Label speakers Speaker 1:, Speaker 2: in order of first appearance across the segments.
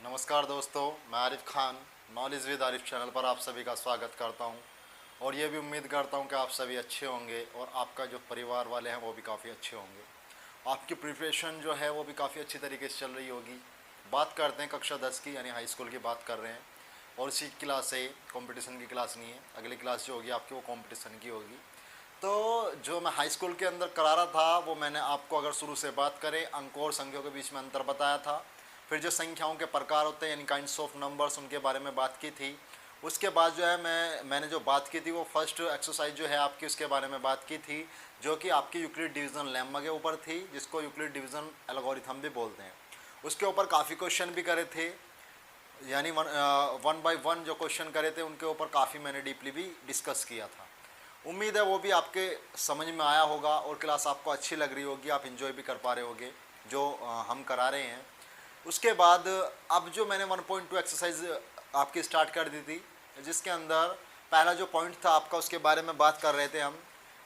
Speaker 1: नमस्कार दोस्तों, मैं Arif Khan knowledge with Arif channel पर आप सभी का स्वागत करता हूं और ये भी उम्मीद करता हूं कि आप सभी अच्छे होंगे और आपका जो परिवार वाले हैं वो भी काफ़ी अच्छे होंगे। आपकी प्रिपरेशन जो है वो भी काफ़ी अच्छी तरीके से चल रही होगी। बात करते हैं कक्षा 10 की, यानी हाई स्कूल की बात कर रहे हैं और इसी क्लास से कंपटीशन की क्लास नहीं है, अगली क्लास जो होगी आपकी वो कंपटीशन की होगी। तो जो मैं हाई स्कूल के अंदर करा रहा था वो मैंने आपको, अगर शुरू से बात करें, अंकों और संख्याओं के बीच में अंतर बताया था। फिर जो संख्याओं के प्रकार होते हैं यानी काइंड्स ऑफ नंबर्स, उनके बारे में बात की थी। उसके बाद जो है मैंने जो बात की थी वो फर्स्ट एक्सरसाइज जो है आपकी उसके बारे में बात की थी, जो कि आपकी यूक्लिड डिवीज़न लेम्मा के ऊपर थी, जिसको यूक्लिड डिवीज़न एल्गोरिथम भी बोलते हैं। उसके ऊपर काफ़ी क्वेश्चन भी करे थे, यानी वन बाय वन जो क्वेश्चन करे थे उनके ऊपर काफ़ी मैंने डीपली भी डिस्कस किया था। उम्मीद है वो भी आपके समझ में आया होगा और क्लास आपको अच्छी लग रही होगी, आप इन्जॉय भी कर पा रहे होगे जो हम करा रहे हैं। उसके बाद अब जो मैंने 1.2 एक्सरसाइज आपकी स्टार्ट कर दी थी, जिसके अंदर पहला जो पॉइंट था आपका उसके बारे में बात कर रहे थे हम।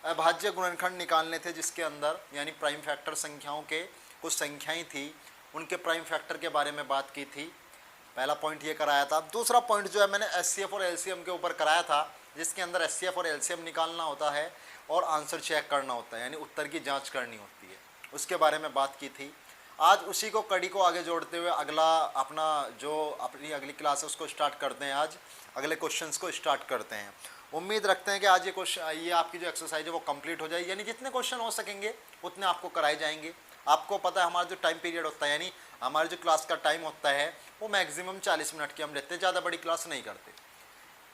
Speaker 1: अभाज्य गुणनखंड निकालने थे, जिसके अंदर यानी प्राइम फैक्टर संख्याओं के कुछ संख्याएं थी, उनके प्राइम फैक्टर के बारे में बात की थी। पहला पॉइंट ये कराया था। दूसरा पॉइंट जो है मैंने एचसीएफ और एलसीएम के ऊपर कराया था, जिसके अंदर एचसीएफ और एलसीएम निकालना होता है और आंसर चेक करना होता है, यानी उत्तर की जांच करनी होती है, उसके बारे में बात की थी। आज उसी को कड़ी को आगे जोड़ते हुए अपनी अगली क्लास है उसको स्टार्ट करते हैं। आज अगले क्वेश्चंस को स्टार्ट करते हैं। उम्मीद रखते हैं कि आज ये आपकी जो एक्सरसाइज है वो कंप्लीट हो जाएगी, यानी जितने क्वेश्चन हो सकेंगे उतने आपको कराए जाएंगे। आपको पता है हमारा जो टाइम पीरियड होता है, यानी हमारे जो क्लास का टाइम होता है वो मैक्सिमम 40 मिनट की हम लेते हैं, ज़्यादा बड़ी क्लास नहीं करते।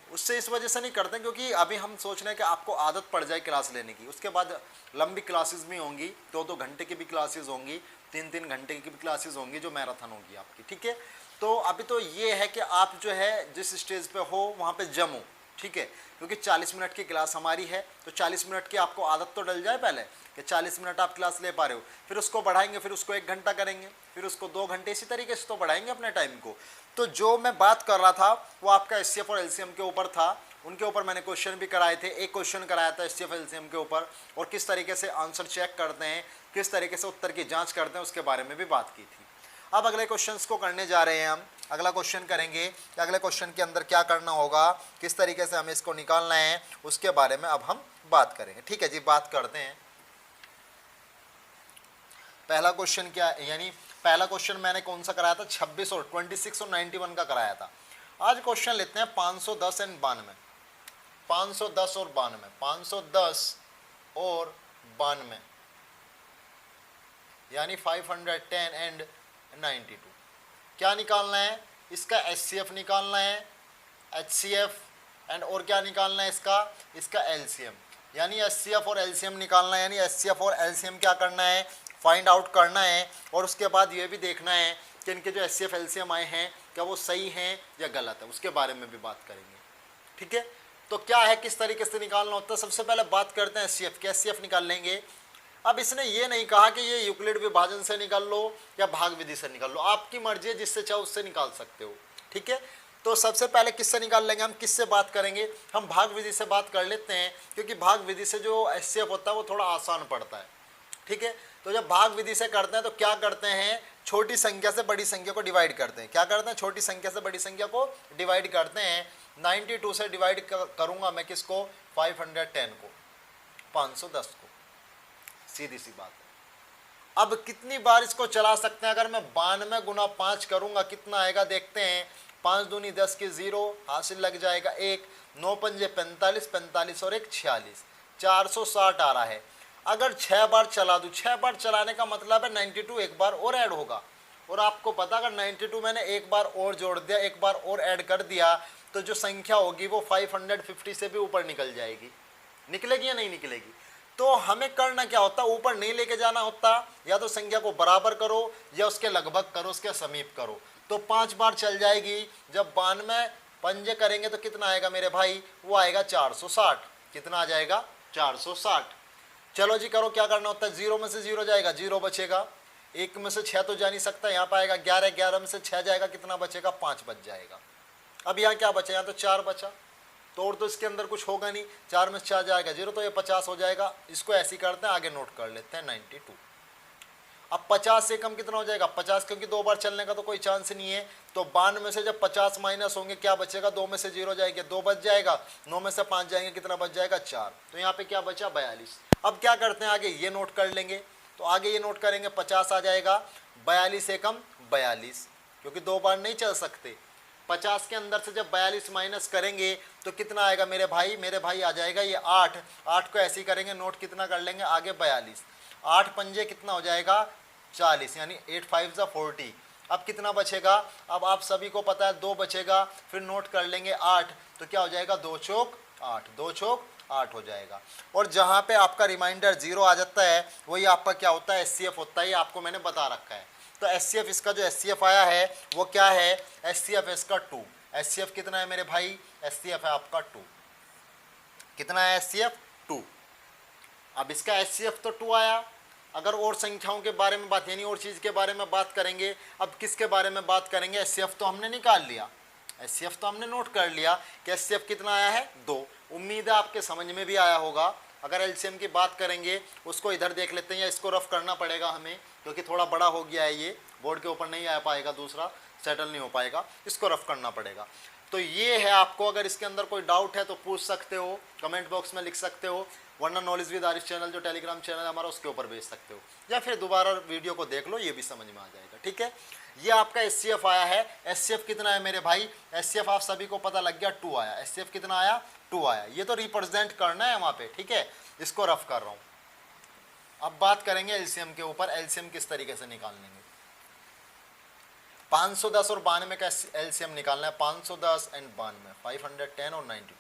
Speaker 1: उससे इस वजह से नहीं करते क्योंकि अभी हम सोच रहे हैं कि आपको आदत पड़ जाए क्लास लेने की। उसके बाद लंबी क्लासेस भी होंगी, 2-2 घंटे की भी क्लासेस होंगी, 3-3 घंटे की भी क्लासेस होंगी, जो मैराथन होगी आपकी, ठीक है। तो अभी तो ये है कि आप जो है जिस स्टेज पे हो वहाँ पे जमो, ठीक है, क्योंकि 40 मिनट की क्लास हमारी है, तो 40 मिनट की आपको आदत तो डल जाए पहले कि 40 मिनट आप क्लास ले पा रहे हो, फिर उसको बढ़ाएंगे, फिर उसको 1 घंटा करेंगे, फिर उसको 2 घंटे, इसी तरीके से तो बढ़ाएंगे अपने टाइम को। तो जो मैं बात कर रहा था वो आपका एचसीएफ और एलसीएम के ऊपर था, उनके ऊपर मैंने क्वेश्चन भी कराए थे। एक क्वेश्चन कराया था एचसीएफ एलसीएम के ऊपर, और किस तरीके से आंसर चेक करते हैं, किस तरीके से उत्तर की जांच करते हैं, उसके बारे में भी बात की थी। अब अगले क्वेश्चंस को करने जा रहे हैं हम। अगला क्वेश्चन करेंगे कि अगले क्वेश्चन के अंदर क्या करना होगा, किस तरीके से हमें इसको निकालना है, उसके बारे में अब हम बात करेंगे। ठीक है जी, बात करते हैं। पहला क्वेश्चन क्या, यानी पहला क्वेश्चन मैंने कौन सा कराया था, 26 और 91 का कराया था। आज क्वेश्चन लेते हैं 510 एंड 92, 510 और 92, 510 और 92, यानी 510 एंड 92। क्या निकालना है, इसका एचसीएफ निकालना है, एचसीएफ एंड और क्या निकालना है इसका एलसीएम, यानी एचसीएफ और एलसीएम निकालना है। यानी एचसीएफ और एलसीएम क्या करना है, फाइंड आउट करना है। और उसके बाद ये भी देखना है कि इनके जो एचसीएफ एलसीएम आए हैं क्या वो सही हैं या गलत है, उसके बारे में भी बात करेंगे। ठीक है, तो क्या है, किस तरीके से निकालना होता है। सबसे पहले बात करते हैं एचसीएफ के, एचसीएफ निकाल लेंगे। अब इसने ये नहीं कहा कि ये यूक्लिड विभाजन से निकाल लो या भाग विधि से निकाल लो, आपकी मर्जी है, जिससे चाहो उससे निकाल सकते हो। ठीक है, तो सबसे पहले किससे निकाल लेंगे, हम किससे बात करेंगे, हम भाग विधि से बात कर लेते हैं, क्योंकि भाग विधि से जो एचसीएफ होता है वो थोड़ा आसान पड़ता है। ठीक है, तो जब भाग विधि से करते हैं तो क्या करते हैं, छोटी संख्या से बड़ी संख्या को डिवाइड करते हैं। क्या करते हैं, छोटी संख्या से बड़ी संख्या को डिवाइड करते हैं। 92 से डिवाइड करूंगा मैं किसको, 510 को, 510 को, सीधी सी बात है। अब कितनी बार इसको चला सकते हैं, अगर मैं 92 गुना 5 करूंगा कितना आएगा, देखते हैं। 5 दूनी 10 की 0, हासिल लग जाएगा 1, 9 पंजे 45, 45 और 1 46, 460 आ रहा है। अगर 6 बार चला दूं, 6 बार चलाने का मतलब है 92 एक बार और ऐड होगा, और आपको पता अगर 92 मैंने एक बार और जोड़ दिया, एक बार और ऐड कर दिया, तो जो संख्या होगी वो 550 से भी ऊपर निकल जाएगी। निकलेगी या नहीं निकलेगी। तो हमें करना क्या होता, ऊपर नहीं लेके जाना होता, या तो संख्या को बराबर करो या उसके लगभग करो, उसके समीप करो। तो 5 बार चल जाएगी। जब 92 पंजे करेंगे तो कितना आएगा मेरे भाई, वो आएगा 460। कितना आ जाएगा, 460। चलो जी करो, क्या करना होता है, 0 में से 0 जाएगा, 0 बचेगा। 1 में से 6 तो जा नहीं सकता, यहाँ पाएगा 11, 11 में से 6 जाएगा, कितना बचेगा, 5 बच जाएगा। अब यहाँ क्या बचा, यहाँ तो 4 बचा, तो और तो इसके अंदर कुछ होगा नहीं। 4 में से 6 जाएगा 0, तो ये 50 हो जाएगा। इसको ऐसे ही करते हैं, आगे नोट कर लेते हैं 92। अब 50 से कम कितना हो जाएगा 50, क्योंकि 2 बार चलने का तो कोई चांस नहीं है। तो 92 में से जब 50 माइनस होंगे क्या बचेगा, 2 में से 0 जाएंगे 2 बच जाएगा, 9 में से 5 जाएंगे कितना बच जाएगा 4। तो यहाँ पे क्या बचा 42। अब क्या करते हैं आगे ये नोट कर लेंगे, तो आगे ये नोट करेंगे 50 आ जाएगा, 42 से कम 42, क्योंकि 2 बार नहीं चल सकते। 50 के अंदर से जब 42 माइनस करेंगे तो कितना आएगा मेरे भाई आ जाएगा ये 8। 8 को ऐसे ही करेंगे नोट, कितना कर लेंगे आगे 42, 8 पंजे कितना हो जाएगा 40, यानी 8 5 जा 40। अब कितना बचेगा, अब आप सभी को पता है 2 बचेगा, फिर नोट कर लेंगे 8, तो क्या हो जाएगा 2 चौक 8, 2 चौक 8 हो जाएगा। और जहाँ पे आपका रिमाइंडर 0 आ जाता है वही आपका क्या होता है SCF होता है, ये आपको मैंने बता रखा है। तो SCF इसका जो SCF आया है वो क्या है, SCF इसका 2। SCF कितना है मेरे भाई, SCF है आपका 2। कितना है SCF 2। अब इसका SCF तो 2 आया। अगर और संख्याओं के बारे में बात, यानी और चीज़ के बारे में बात करेंगे, अब किसके बारे में बात करेंगे, SCF तो हमने निकाल लिया, SCF तो हमने नोट कर लिया कि SCF कितना आया है 2। उम्मीद है आपके समझ में भी आया होगा। अगर LCM की बात करेंगे उसको इधर देख लेते हैं, या इसको रफ करना पड़ेगा हमें क्योंकि थोड़ा बड़ा हो गया है, ये बोर्ड के ऊपर नहीं आ पाएगा, दूसरा सेटल नहीं हो पाएगा, इसको रफ करना पड़ेगा। तो ये है, आपको अगर इसके अंदर कोई डाउट है तो पूछ सकते हो, कमेंट बॉक्स में लिख सकते हो, वरना नॉलेज विद आरिफ चैनल जो टेलीग्राम चैनल है हमारा उसके ऊपर भेज सकते हो, या फिर दोबारा वीडियो को देख लो, ये भी समझ में आ जाएगा। ठीक है, ये आपका SCF आया है। SCF कितना है मेरे भाई, SCF आप सभी को पता लग गया 2 आया। SCF कितना आया 2 आया। ये तो रिप्रेजेंट करना है वहाँ पे, ठीक है, इसको रफ कर रहा हूँ। अब बात करेंगे LCM के ऊपर, LCM किस तरीके से निकालेंगे। 510 और 92 का LCM निकालना है, 510 एंड 92, 510 और 92।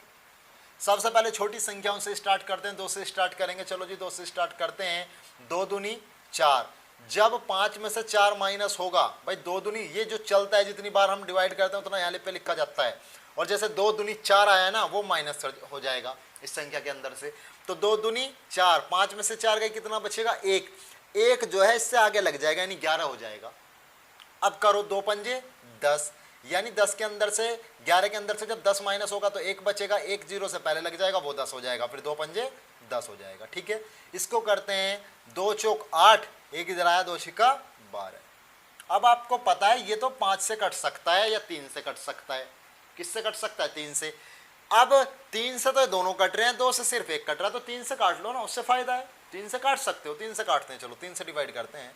Speaker 1: सबसे पहले छोटी संख्याओं से स्टार्ट करते हैं, 2 से स्टार्ट करेंगे। चलो जी 2 से स्टार्ट करते हैं। 2 दूनी 4, जब 5 में से 4 माइनस होगा, भाई 2 दूनी ये जो चलता है, जितनी बार हम डिवाइड करते हैं उतना यहाँ पे लिखा जाता है, और जैसे 2 दूनी 4 आया ना वो माइनस हो जाएगा इस संख्या के अंदर से। तो 2 दूनी 4, 5 में से 4 गई, कितना बचेगा 1। 1 जो है इससे आगे लग जाएगा, यानी 11 हो जाएगा। अब करो 2 पंजे 10, यानी 10 के अंदर से 11 के अंदर से जब 10 माइनस होगा तो 1 बचेगा, 1 0 से पहले लग जाएगा, वो 10 हो जाएगा, फिर 2 पंजे 10 हो जाएगा। ठीक है, इसको करते हैं 2 चौक 8, 1 इधर आया, 2 छिक्का 12। अब आपको पता है ये तो 5 से कट सकता है या 3 से कट सकता है। किससे कट सकता है, 3 से। अब 3 से तो दोनों कट रहे हैं, 2 से सिर्फ 1 कट रहा है, तो 3 से काट लो ना, उससे फायदा है। 3 से काट सकते हो, 3 से काटते हैं। चलो 3 से डिवाइड करते हैं।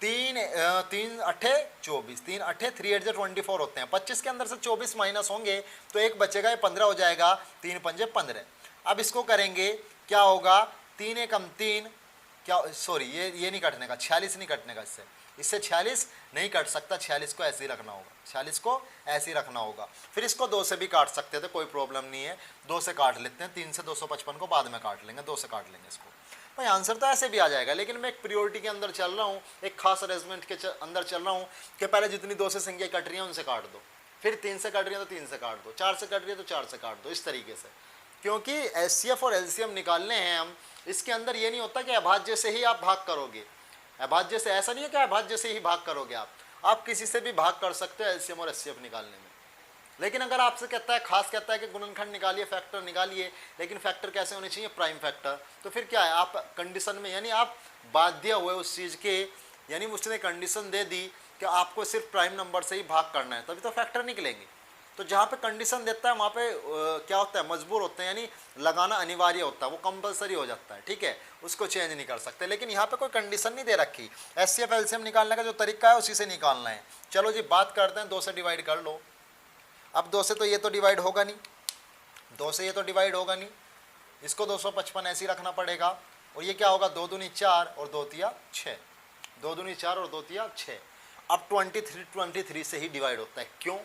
Speaker 1: 3 अठे 24, 3 अठे 3 8 24 होते हैं। 25 के अंदर से 24 माइनस होंगे तो 1 बचेगा, ये 15 हो जाएगा, 3 पंजे 15। अब इसको करेंगे, क्या होगा, 3 एकम 3, क्या सॉरी ये नहीं कटने का, 46 नहीं कटने का, इससे 46 नहीं कट सकता, 46 को ऐसे ही रखना होगा, 46 को ऐसे ही रखना होगा। फिर इसको 2 से भी काट सकते थे, कोई प्रॉब्लम नहीं है, 2 से काट लेते हैं। 3 से 255 को बाद में काट लेंगे, 2 से काट लेंगे इसको। भाई आंसर तो ऐसे भी आ जाएगा, लेकिन मैं एक प्रियोरिटी के अंदर चल रहा हूँ, एक खास अरेंजमेंट के अंदर चल रहा हूँ कि पहले जितनी 2 से संख्या कट रही है उनसे काट दो, फिर 3 से कट रही है तो 3 से काट दो, 4 से कट रही है तो 4 से काट दो, इस तरीके से। क्योंकि SCF और LCM निकालने हैं हम, इसके अंदर ये नहीं होता कि अभाज्य से ही आप भाग करोगे। अभाज्य से ऐसा नहीं है कि अभाज्य से ही भाग करोगे, आप किसी से भी भाग कर सकते हो LCM और SCF निकालने में। लेकिन अगर आपसे कहता है, खास कहता है कि गुणनखंड निकालिए, फैक्टर निकालिए, लेकिन फैक्टर कैसे होने चाहिए, प्राइम फैक्टर, तो फिर क्या है, आप कंडीशन में, यानी आप बाध्य हुए उस चीज़ के, यानी उसने कंडीशन दे दी कि आपको सिर्फ प्राइम नंबर से ही भाग करना है, तभी तो फैक्टर निकलेंगे। तो जहाँ पे कंडीशन देता है वहाँ पे क्या होता है, मजबूर होते हैं, यानी लगाना अनिवार्य होता है, वो कंपलसरी हो जाता है। ठीक है, उसको चेंज नहीं कर सकते। लेकिन यहाँ पे कोई कंडीशन नहीं दे रखी। SCF LCM निकालने का जो तरीका है उसी से निकालना है। चलो जी बात करते हैं, 2 से डिवाइड कर लो। अब 2 से तो ये तो डिवाइड होगा नहीं, 2 से ये तो डिवाइड होगा नहीं, इसको 255 ऐसे ही रखना पड़ेगा। और ये क्या होगा, 2 दूनी 4 और 2 तिया 6, 2 दूनी 4 और 2 तिया 6। अब 23 से ही डिवाइड होता है। क्यों,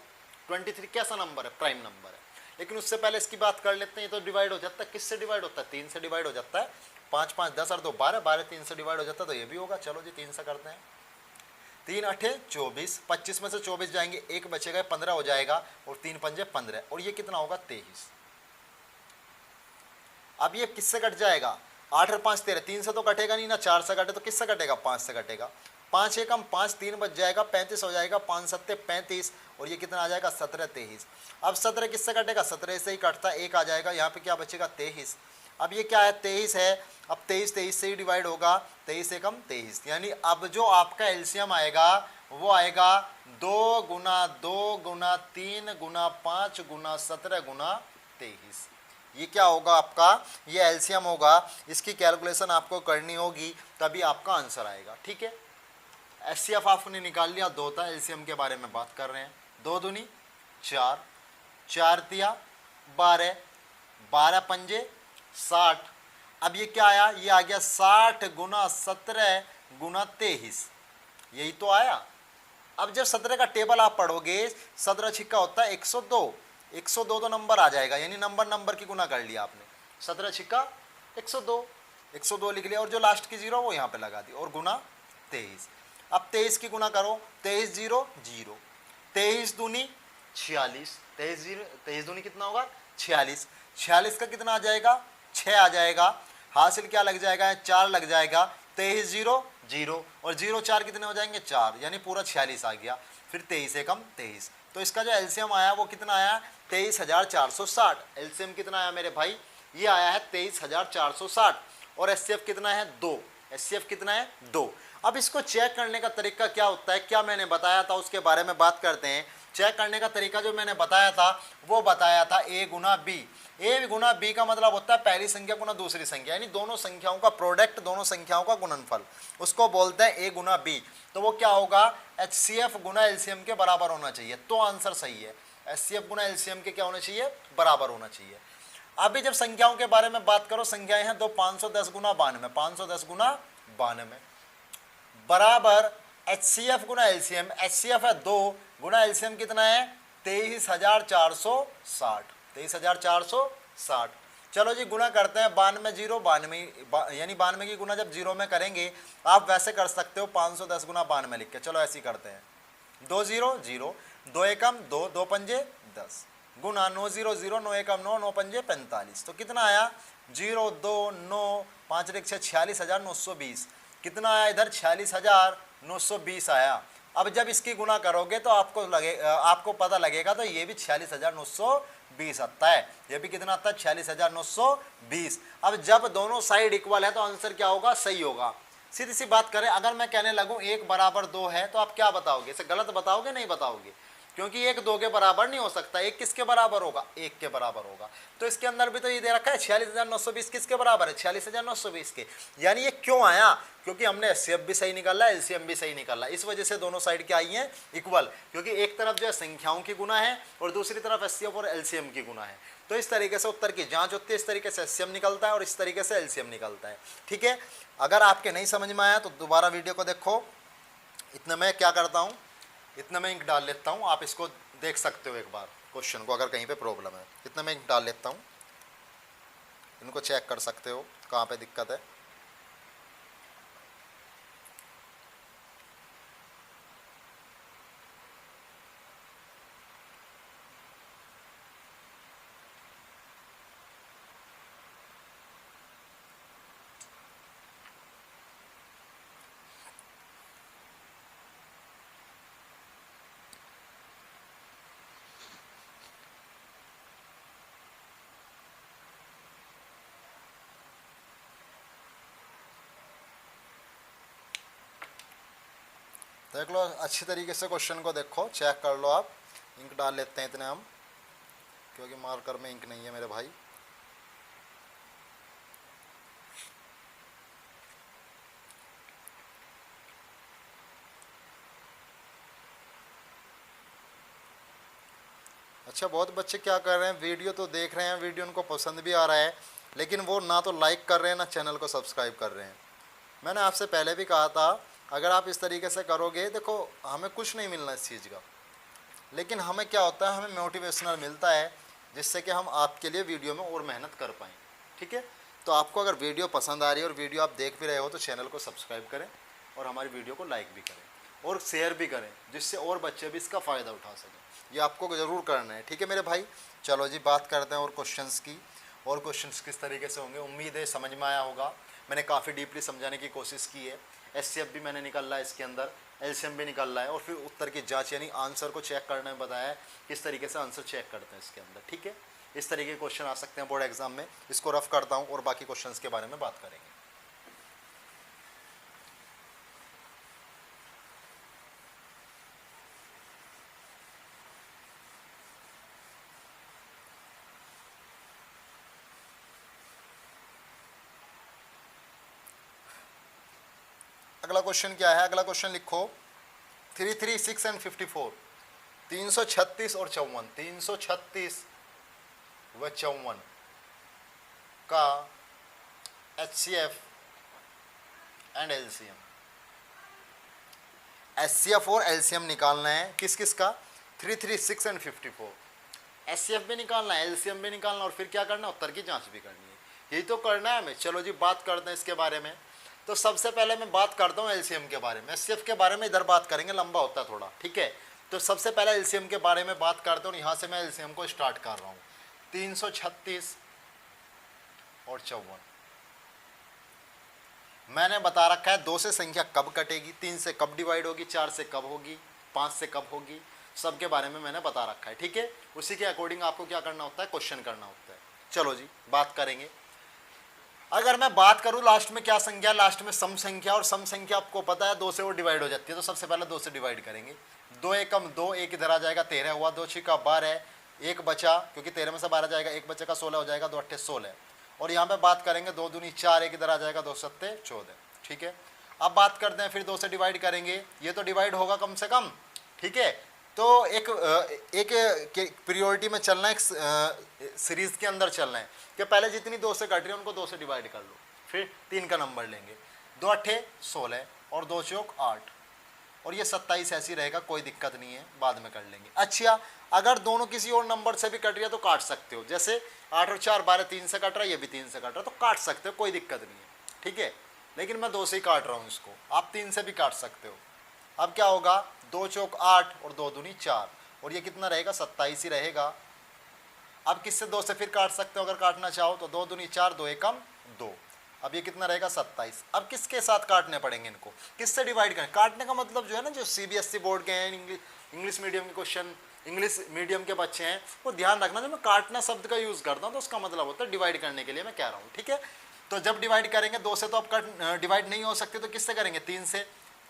Speaker 1: 23 कैसा नंबर है, प्राइम नंबर है। लेकिन उससे पहले इसकी बात कर लेते हैं, ये तो डिवाइड हो जाता है, किससे डिवाइड होता है, 3 से डिवाइड हो जाता है। 5 5 10 और 2 12, 12 3 से डिवाइड हो जाता है, तो ये भी होगा। चलो जी 3 से करते हैं। 3 अठे 24, 25 में से 24 जाएंगे, 1 बचेगा, 15 हो जाएगा, और 3 पंजे 15, और ये कितना होगा 23। अब ये किससे कट जाएगा, 8 और 5 13, 3 से तो कटेगा नहीं ना, 4 से कटे तो किससे कटेगा, 5 से कटेगा। 5 एकम 5, 3 बच जाएगा, 35 हो जाएगा, 5 सत्ते 35, और ये कितना आ जाएगा 17 23। अब 17 किससे कटेगा, 17 से ही कटता, 1 आ जाएगा, यहाँ पे क्या बचेगा 23। अब ये क्या है 23 है, अब 23 से ही डिवाइड होगा, 23 से कम 23, यानी अब जो आपका एलसीएम आएगा वो आएगा 2 गुना 2 गुना 3 गुना 5 गुना 17 गुना 23। ये क्या होगा आपका, ये एलसीएम होगा, इसकी कैलकुलेशन आपको करनी होगी तभी आपका आंसर आएगा। ठीक है, एचसीएफ आपने निकाल लिया, 2 था, एलसीएम के बारे में बात कर रहे हैं। 2 दूनी 4, 4 तिया 12, 12 पंजे 60। अब ये क्या आया, ये आ गया 60 गुना 17 गुना 23, यही तो आया। अब जब 17 का टेबल आप पढ़ोगे, 17 छिक्का होता है 102, 102 तो नंबर आ जाएगा, यानी नंबर की गुना कर लिया आपने। 17 छिक्का 102, 102 लिख लिया और जो लास्ट की जीरो वो यहाँ पे लगा दी और गुना 23। अब 23 की गुना करो, 23 जीरो जीरो, 23 दूनी 46, 23 दूनी कितना होगा 46, 46 का कितना आ जाएगा 6 आ जाएगा, हासिल क्या लग जाएगा 4 लग जाएगा, 23 जीरो जीरो और जीरो 4 कितने हो जाएंगे 4, यानी पूरा 46 आ गया। फिर 23 से कम 23, तो इसका जो एलसीएम आया वो कितना आया 23,460। एलसीएम कितना आया मेरे भाई, ये आया है 23,460 और एचसीएफ कितना है 2, एचसीएफ कितना है 2। अब इसको चेक करने का तरीका क्या होता है, क्या मैंने बताया था उसके बारे में बात करते हैं। चेक करने का तरीका जो मैंने बताया था वो बताया था ए गुना बी। ए गुना बी का मतलब होता है पहली संख्या गुना दूसरी संख्या, यानी दोनों संख्याओं का प्रोडक्ट, दोनों संख्याओं का गुणनफल, उसको बोलते हैं ए गुना बी। तो वो क्या होगा एचसीएफ गुना एलसीएम के बराबर होना चाहिए, तो आंसर सही है। एचसीएफ गुना एलसीएम के क्या होना चाहिए, बराबर होना चाहिए। अभी जब संख्याओं के बारे में बात करो, संख्याएं हैं दो, 510 गुना 92, 510 गुना 92 बराबर एचसीएफ गुना एलसीएम, एचसीएफ है 2 गुना एलसीएम कितना है 23,460, 23,460। चलो जी गुना करते हैं, 92 जीरो 92, यानी 92 की गुना जब जीरो में करेंगे, आप वैसे कर सकते हो 510 गुना 92 लिख के, चलो ऐसे ही करते हैं। 2 जीरो जीरो, 2 एकम 2, 2 पंजे 10 गुना 9 जीरो जीरो, 9 एकम 9, 9 पंजे 45, तो कितना आया 0 2 9 5 1 6, 46,920। कितना आया इधर 46,920 आया। अब जब इसकी गुना करोगे तो आपको पता लगेगा, तो ये भी 46,920 आता है, ये भी कितना आता है 46,920। अब जब दोनों साइड इक्वल है तो आंसर क्या होगा, सही होगा। सीधी सी बात करें, अगर मैं कहने लगूं 1 बराबर 2 है तो आप क्या बताओगे, इसे गलत बताओगे नहीं बताओगे, क्योंकि 1 2 के बराबर नहीं हो सकता, 1 किसके बराबर होगा 1 के बराबर होगा। तो इसके अंदर भी तो ये दे रखा है 46,920 किसके बराबर है 46,920 के, यानी ये क्यों आया, क्योंकि हमने एचसीएफ भी सही निकाला, एलसीएम भी सही निकाला, इस वजह से दोनों साइड क्या आई हैं इक्वल, क्योंकि एक तरफ जो है संख्याओं की गुना है और दूसरी तरफ एचसीएफ और एलसीएम की गुना है। तो इस तरीके से उत्तर की जांच होती है, इस तरीके से एचसीएम निकलता है और इस तरीके से एलसीएम निकलता है। ठीक है, अगर आपके नहीं समझ में आया तो दोबारा वीडियो को देखो। इतना मैं क्या करता हूँ, इतना मैं इंक डाल लेता हूँ, आप इसको देख सकते हो एक बार क्वेश्चन को, अगर कहीं पे प्रॉब्लम है। इतना मैं इंक डाल लेता हूँ, इनको चेक कर सकते हो कहाँ पे दिक्कत है। देख लो अच्छी तरीके से क्वेश्चन को देखो, चेक कर लो आप। इंक डाल लेते हैं इतने हम, क्योंकि मार्कर में इंक नहीं है मेरे भाई। अच्छा, बहुत बच्चे क्या कर रहे हैं, वीडियो तो देख रहे हैं, वीडियो उनको पसंद भी आ रहा है, लेकिन वो ना तो लाइक कर रहे हैं ना चैनल को सब्सक्राइब कर रहे हैं। मैंने आपसे पहले भी कहा था, अगर आप इस तरीके से करोगे, देखो हमें कुछ नहीं मिलना इस चीज़ का, लेकिन हमें क्या होता है, हमें मोटिवेशनल मिलता है, जिससे कि हम आपके लिए वीडियो में और मेहनत कर पाएँ। ठीक है, तो आपको अगर वीडियो पसंद आ रही है और वीडियो आप देख भी रहे हो तो चैनल को सब्सक्राइब करें और हमारी वीडियो को लाइक भी करें और शेयर भी करें, जिससे और बच्चे भी इसका फ़ायदा उठा सकें। ये आपको ज़रूर करना है। ठीक है मेरे भाई, चलो जी बात करते हैं और क्वेश्चंस की। और क्वेश्चंस किस तरीके से होंगे, उम्मीद है समझ में आया होगा। मैंने काफ़ी डीपली समझाने की कोशिश की है। एचसीएफ भी मैंने निकाला है इसके अंदर, एलसीएम भी निकालना है, और फिर उत्तर की जांच यानी आंसर को चेक करने में बताया है किस तरीके से आंसर चेक करते हैं इसके अंदर। ठीक है, इस तरीके के क्वेश्चन आ सकते हैं बोर्ड एग्जाम में। इसको रफ करता हूँ और बाकी क्वेश्चंस के बारे में बात करेंगे। अगला क्वेश्चन क्या है? अगला क्वेश्चन लिखो 336 एंड 54, 336 और 54, 336 व 54 का HCF एंड LCM। HCF और LCM निकालना है किस किस का? 336 एंड 54। HCF भी निकालना है, LCM भी निकालना, और फिर क्या करना है? उत्तर की जांच भी करनी है। यही तो करना है हमें। चलो जी बात करते हैं इसके बारे में। तो सबसे पहले मैं बात करता हूँ LCM के बारे में। HCF के बारे में इधर बात करेंगे, लंबा होता है थोड़ा, ठीक है। तो सबसे पहले LCM के बारे में बात करता हूँ। यहाँ से मैं LCM को स्टार्ट कर रहा हूँ। 336 और 54 मैंने बता रखा है 2 से संख्या कब कटेगी, 3 से कब डिवाइड होगी, 4 से कब होगी, 5 से कब होगी, सबके बारे में मैंने बता रखा है, ठीक है। उसी के अकॉर्डिंग आपको क्या करना होता है? क्वेश्चन करना होता है। चलो जी बात करेंगे। अगर मैं बात करूं लास्ट में क्या संख्या? लास्ट में सम संख्या, और सम संख्या आपको पता है 2 से वो डिवाइड हो जाती है। तो सबसे पहले 2 से डिवाइड करेंगे। 2 एकम 2, 1 इधर आ जाएगा, 13 हुआ, 2 छिका 12, 1 बचा, क्योंकि 13 में से 12 जाएगा, 1 बचे का 16 हो जाएगा, 2 अट्ठे 16। और यहाँ पे बात करेंगे 2 दूनी 4, 1 इधर आ जाएगा, 2 सत्ते 14, ठीक है। अब बात करते हैं फिर 2 से डिवाइड करेंगे। ये तो डिवाइड होगा कम से कम, ठीक है। तो एक प्रियोरिटी में चलना है, एक सीरीज के अंदर चलना है कि पहले जितनी 2 से कट रही है उनको 2 से डिवाइड कर लो, फिर 3 का नंबर लेंगे। 2 अट्ठे 16 और 2 चौक 8, और ये 27 ऐसी रहेगा, कोई दिक्कत नहीं है, बाद में कर लेंगे। अच्छा, अगर दोनों किसी और नंबर से भी कट रही है तो काट सकते हो। जैसे 8 और 4 12, 3 से कट रहा है, ये भी 3 से कट रहा है, तो काट सकते हो, कोई दिक्कत नहीं है, ठीक है। लेकिन मैं 2 से ही काट रहा हूँ इसको, आप 3 से भी काट सकते हो। अब क्या होगा? 2 चौक 8 और 2 दूनी 4, और ये कितना रहेगा? 27 ही रहेगा। अब किससे 2 से फिर काट सकते हो अगर काटना चाहो तो? 2 दूनी 4, 2 एकम 2, अब ये कितना रहेगा? 27। अब किसके साथ काटने पड़ेंगे इनको? किससे डिवाइड करें? काटने का मतलब जो है ना, जो CBSE बोर्ड के हैं, इंग्लिश मीडियम के क्वेश्चन, इंग्लिश मीडियम के बच्चे हैं, वो ध्यान रखना, जब मैं काटना शब्द का यूज़ करता हूँ तो उसका मतलब होता है डिवाइड करने के लिए मैं कह रहा हूँ, ठीक है। तो जब डिवाइड करेंगे 2 से तो अब कट डिवाइड नहीं हो सकते, तो किससे करेंगे? 3 से।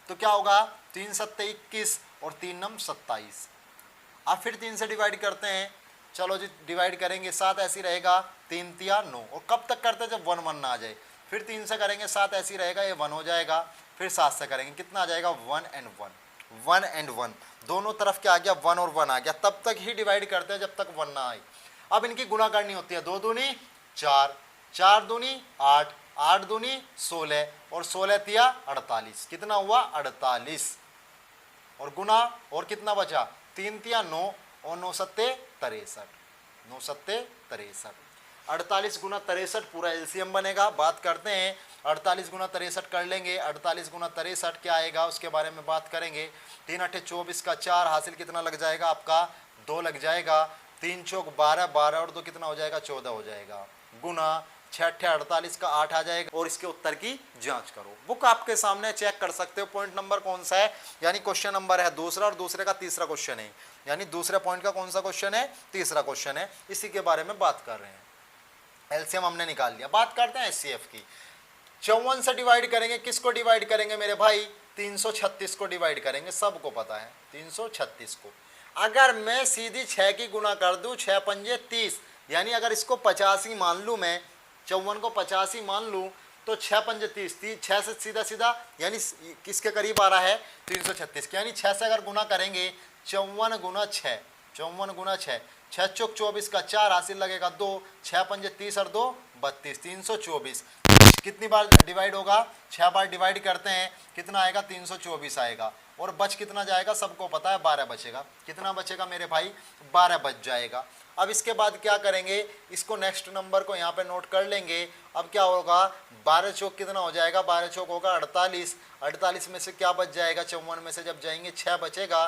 Speaker 1: तो क्या होगा? 3 सत्ते 21 और 3 नम 27। अब फिर 3 से डिवाइड करते हैं। चलो जी डिवाइड करेंगे, 7 ऐसी रहेगा, 3 तिया 9, और कब तक करते हैं? जब 1 1 ना आ जाए। फिर 3 से करेंगे, 7 ऐसी रहेगा, ये 1 हो जाएगा। फिर 7 से करेंगे, कितना आ जाएगा? 1 एंड 1, 1 एंड 1, दोनों तरफ क्या आ गया? 1 और 1 आ गया। तब तक ही डिवाइड करते हैं जब तक 1 ना आए। अब इनकी गुणा करनी होती है। 2 दूनी 4, 4 दूनी 8, 8 दूनी 16, और 16 तिया 48, कितना हुआ? 48। और गुना, और कितना बचा? 3 तिया 9, और 9 सत्ते 63, 9 सत्ते 63, 48 गुना 63 पूरा LCM बनेगा। बात करते हैं, 48 गुना 63 कर लेंगे। 48 गुना 63 क्या आएगा उसके बारे में बात करेंगे। 3 अट्ठे 24 का 4 हासिल कितना लग जाएगा आपका? 2 लग जाएगा। 3 चौक 12, 12 और 2 कितना हो जाएगा? 14 हो जाएगा। गुना 6 अट्ठे 48 का 8 आ जाएगा। और इसके उत्तर की जांच करो। बुक आपके सामने, चेक कर सकते हो पॉइंट नंबर कौन सा है, यानी क्वेश्चन नंबर है दूसरा, और दूसरे का तीसरा क्वेश्चन है, यानी दूसरे पॉइंट का कौन सा क्वेश्चन है? तीसरा क्वेश्चन है। इसी के बारे में बात कर रहे हैं। LCM हमने निकाल लिया। बात करते हैं HCF की। 54 से डिवाइड करेंगे। किसको डिवाइड करेंगे मेरे भाई? 336 को डिवाइड करेंगे, सबको पता है 336 को। अगर मैं सीधी 6 की गुना कर दूं, 6 पंजे 30, यानी अगर इसको 85 मान लूं, मैं 54 को 85 मान लूं, तो 6 पंजे 30, 6 से सीधा सीधा यानी किसके करीब आ रहा है? 336 के। यानी 6 से अगर गुना करेंगे, 54 गुना 6, 54 गुना 6, 6 चौक 24 का 4 हासिल लगेगा 2, 6 पंजे 30 और 2 32, 324। कितनी बार डिवाइड होगा? 6 बार डिवाइड करते हैं, कितना आएगा? 324 आएगा। और बच कितना जाएगा? सबको पता है 12 बचेगा। कितना बचेगा मेरे भाई? 12 बच जाएगा। अब इसके बाद क्या करेंगे? इसको नेक्स्ट नंबर को यहाँ पे नोट कर लेंगे। अब क्या होगा? 12 चौक कितना हो जाएगा? 12 चौक होगा 48, 48 में से क्या बच जाएगा? 54 में से जब जाएंगे 6 बचेगा।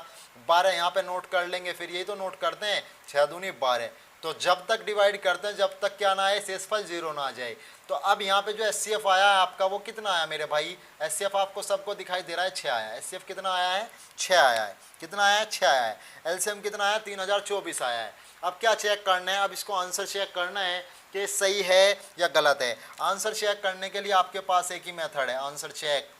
Speaker 1: 12 यहाँ पे नोट कर लेंगे। फिर यही तो नोट करते हैं, 6 दूनी 12, तो जब तक डिवाइड करते हैं जब तक क्या ना आए, शेषफल 0 ना आ जाए। तो अब यहाँ पे जो एचसीएफ आया है आपका वो कितना आया मेरे भाई, एचसीएफ आपको सबको दिखाई दे रहा है 6 आया है। एचसीएफ कितना आया है, 6 आया है। कितना आया है, 6 आया है। एलसीएम कितना आया, 3024 आया है। अब क्या चेक करना है, अब इसको आंसर चेक करना है कि सही है या गलत है। आंसर चेक करने के लिए आपके पास एक ही मेथड है, आंसर चेक,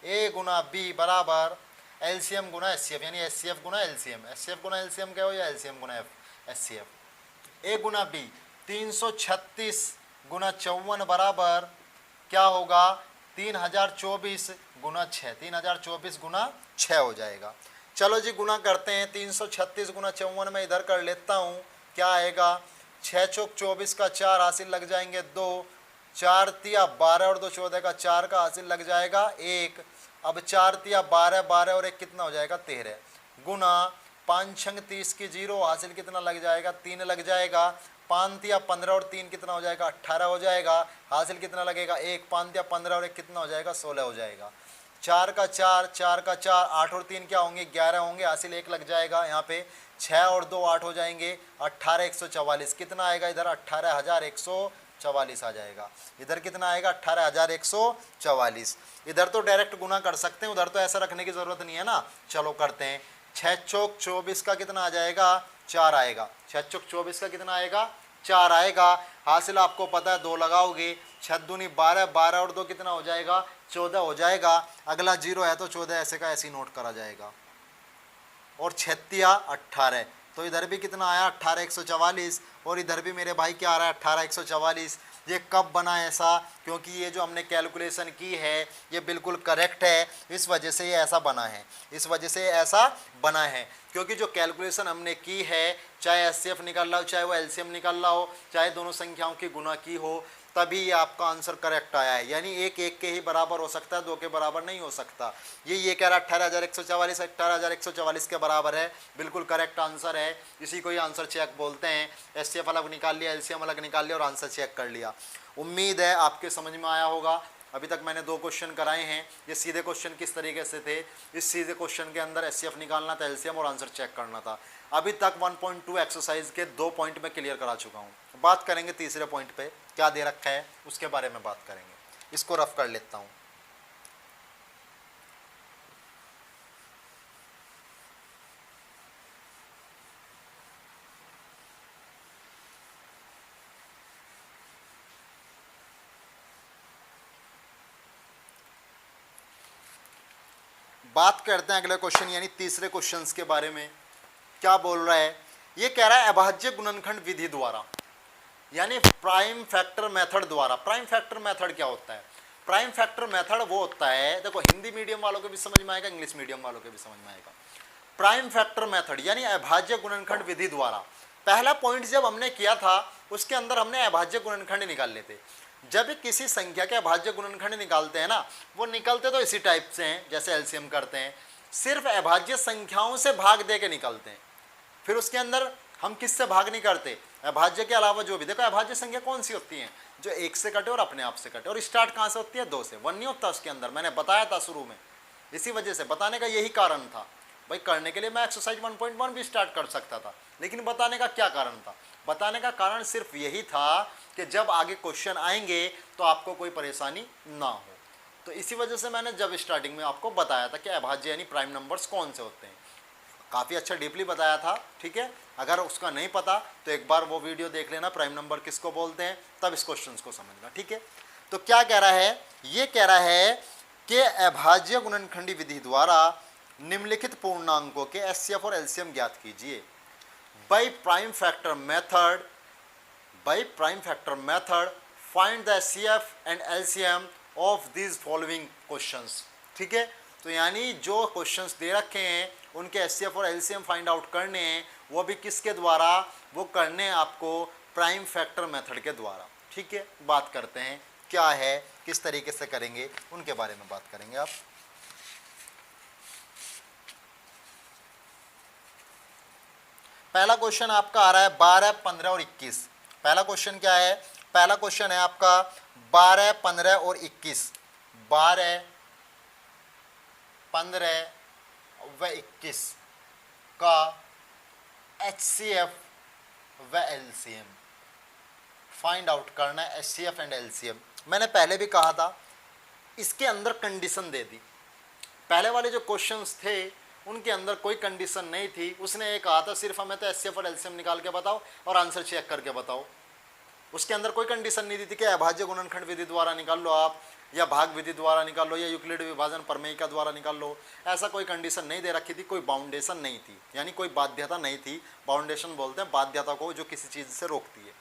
Speaker 1: ए गुना बी बराबर एलसीएम गुना एचसीएफ, यानी एचसीएफ गुना एलसीएम। एचसीएफ गुना एलसीएम क्या हो, या एलसीएम गुना एचसीएफ। ए गुना बी 336 गुना 54 बराबर क्या होगा, 3024 गुना 6, 3024 गुना 6 हो जाएगा। चलो जी गुना करते हैं, 336 गुना 54 में इधर कर लेता हूँ, क्या आएगा, 6 चौक 24 का 4 हासिल लग जाएंगे 2, 4 तिया 12 और 2 14 का 4 का हासिल लग जाएगा 1। अब 4 तिया 12, 12 और 1 कितना हो जाएगा 13, गुना 5 छंग 30 की 0 हासिल कितना लग जाएगा 3 लग जाएगा। 5 तिया 15 और 3 कितना हो जाएगा 18 हो जाएगा, हासिल कितना लगेगा 1, 5 तिया 15 और 1 कितना हो जाएगा 16 हो जाएगा। 4 का 4, 4 का 4, 8 और 3 क्या होंगे 11 होंगे, हासिल 1 लग जाएगा। यहाँ पे 6 और 2 8 हो जाएंगे, 18 144 कितना आएगा इधर 18,144 आ जाएगा। इधर कितना आएगा 18,144। इधर तो डायरेक्ट गुना कर सकते हैं, उधर तो ऐसा रखने की जरूरत नहीं है ना। चलो करते हैं, 6 चौक 24 का कितना आ जाएगा 4 आएगा, 6 चौक 24 का कितना आएगा 4 आएगा। हासिल आपको पता है 2 लगाओगे, 6 दूनी 12, 12 और 2 कितना हो जाएगा 14 हो जाएगा। अगला 0 है तो 14 ऐसे का ऐसे ही नोट करा जाएगा। और 6 तिया 18, तो इधर भी कितना आया 18,144 और इधर भी मेरे भाई क्या आ रहा है 18,144। ये कब बना ऐसा, क्योंकि ये जो हमने कैलकुलेशन की है ये बिल्कुल करेक्ट है, इस वजह से ये ऐसा बना है, इस वजह से ये ऐसा बना है। क्योंकि जो कैलकुलेशन हमने की है, चाहे एचसीएफ निकाल रहा हो चाहे वो एलसीएम निकाल रहा हो, चाहे दोनों संख्याओं की गुना की हो, तभी ये आपका आंसर करेक्ट आया है। यानी एक एक के ही बराबर हो सकता है, 2 के बराबर नहीं हो सकता। ये कह रहा 18,144 18,144 के बराबर है, बिल्कुल करेक्ट आंसर है। इसी को ही आंसर चेक बोलते हैं। एचसीएफ अलग निकाल लिया, एलसीएम अलग निकाल लिया और आंसर चेक कर लिया। उम्मीद है आपके समझ में आया होगा। अभी तक मैंने 2 क्वेश्चन कराए हैं। ये सीधे क्वेश्चन किस तरीके से थे, इस सीधे क्वेश्चन के अंदर एचसीएफ निकालना था, एलसीएम और आंसर चेक करना था। अभी तक 1.2 एक्सरसाइज के 2 पॉइंट में क्लियर करा चुका हूँ। बात करेंगे तीसरे पॉइंट पे, क्या दे रखा है उसके बारे में बात करेंगे। इसको रफ कर लेता हूँ। बात करते हैं अगले क्वेश्चन यानी तीसरे क्वेश्चन के बारे में। क्या बोल रहा है, ये कह रहा है अभाज्य गुणनखंड विधि द्वारा, यानी प्राइम फैक्टर मेथड द्वारा। प्राइम फैक्टर मेथड क्या होता है, प्राइम फैक्टर मेथड वो होता है, देखो हिंदी मीडियम वालों को भी समझ में आएगा, इंग्लिश मीडियम वालों को भी समझ में आएगा। प्राइम फैक्टर मेथड यानी अभाज्य गुणनखंड विधि द्वारा। पहला पॉइंट जब हमने किया था उसके अंदर हमने अभाज्य गुणनखंड निकाल लेते। जब किसी संख्या के अभाज्य गुणनखंड निकालते हैं ना, वो निकलते तो इसी टाइप से हैं जैसे एलसीएम करते हैं, सिर्फ अभाज्य संख्याओं से भाग दे के निकलते हैं। फिर उसके अंदर हम किससे भाग नहीं करते, अभाज्य के अलावा जो भी। देखो अभाज्य संख्या कौन सी होती है, जो 1 से कटे और अपने आप से कटे। और स्टार्ट कहाँ से होती है, 2 से। 1 नहीं होता उसके अंदर, मैंने बताया था शुरू में। इसी वजह से बताने का यही कारण था भाई, करने के लिए मैं एक्सरसाइज 1.1 भी स्टार्ट कर सकता था, लेकिन बताने का क्या कारण था, बताने का कारण सिर्फ यही था कि जब आगे क्वेश्चन आएंगे तो आपको कोई परेशानी ना हो। तो इसी वजह से मैंने जब स्टार्टिंग में आपको बताया था कि अभाज्य यानी प्राइम नंबर्स कौन से होते हैं। काफ़ी अच्छा डीपली बताया था, ठीक है। अगर उसका नहीं पता तो एक बार वो वीडियो देख लेना, प्राइम नंबर किसको बोलते हैं, तब इस क्वेश्चन को समझना, ठीक है। तो क्या कह रहा है, ये कह रहा है कि अभाज्य गुणनखंडी विधि द्वारा निम्नलिखित पूर्णांकों के एचसीएफ और एलसीएम ज्ञात कीजिए। By prime factor method, by prime factor method find the HCF and LCM of these following questions, ठीक है। तो यानी जो क्वेश्चंस दे रखे हैं उनके एचसीएफ और एलसीएम फाइंड आउट करने हैं, वो भी किसके द्वारा, वो करने हैं आपको प्राइम फैक्टर मेथड के द्वारा, ठीक है। बात करते हैं क्या है, किस तरीके से करेंगे, उनके बारे में बात करेंगे आप। पहला क्वेश्चन आपका आ रहा है 12, 15 और 21। पहला क्वेश्चन क्या है, पहला क्वेश्चन है आपका 12, 15 और 21। 12, 15 व 21 का एचसीएफ व एलसीएम फाइंड आउट करना है, एचसीएफ एंड एलसीएम। मैंने पहले भी कहा था, इसके अंदर कंडीशन दे दी। पहले वाले जो क्वेश्चंस थे उनके अंदर कोई कंडीशन नहीं थी। उसने ये कहा था सिर्फ हमें तो एचसीएफ और एलसीएम निकाल के बताओ और आंसर चेक करके बताओ। उसके अंदर कोई कंडीशन नहीं दी थी कि अभाज्य गुणनखंड विधि द्वारा निकाल लो आप, या भाग विधि द्वारा निकाल लो, या यूक्लिड विभाजन प्रमेय का द्वारा निकाल लो। ऐसा कोई कंडीशन नहीं दे रखी थी, कोई बाउंडेशन नहीं थी, यानी कोई बाध्यता नहीं थी। बाउंडेशन बोलते हैं बाध्यता को जो किसी चीज़ से रोकती है।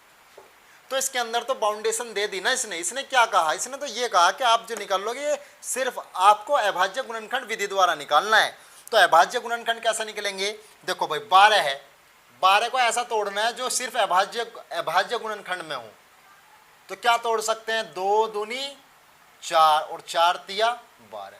Speaker 1: तो इसके अंदर तो बाउंडेशन दे दी ना इसने क्या कहा? इसने तो ये कहा कि आप जो निकाल लोगे ये सिर्फ आपको अभाज्य गुणनखंड विधि द्वारा निकालना है। तो अभाज्य गुणनखंड कैसे निकलेंगे? देखो भाई 12 है, 12 को ऐसा तोड़ना है जो सिर्फ अभाज्य गुणनखंड में हो। तो क्या तोड़ सकते हैं? 2 दूनी 4 और 4 तिया 12।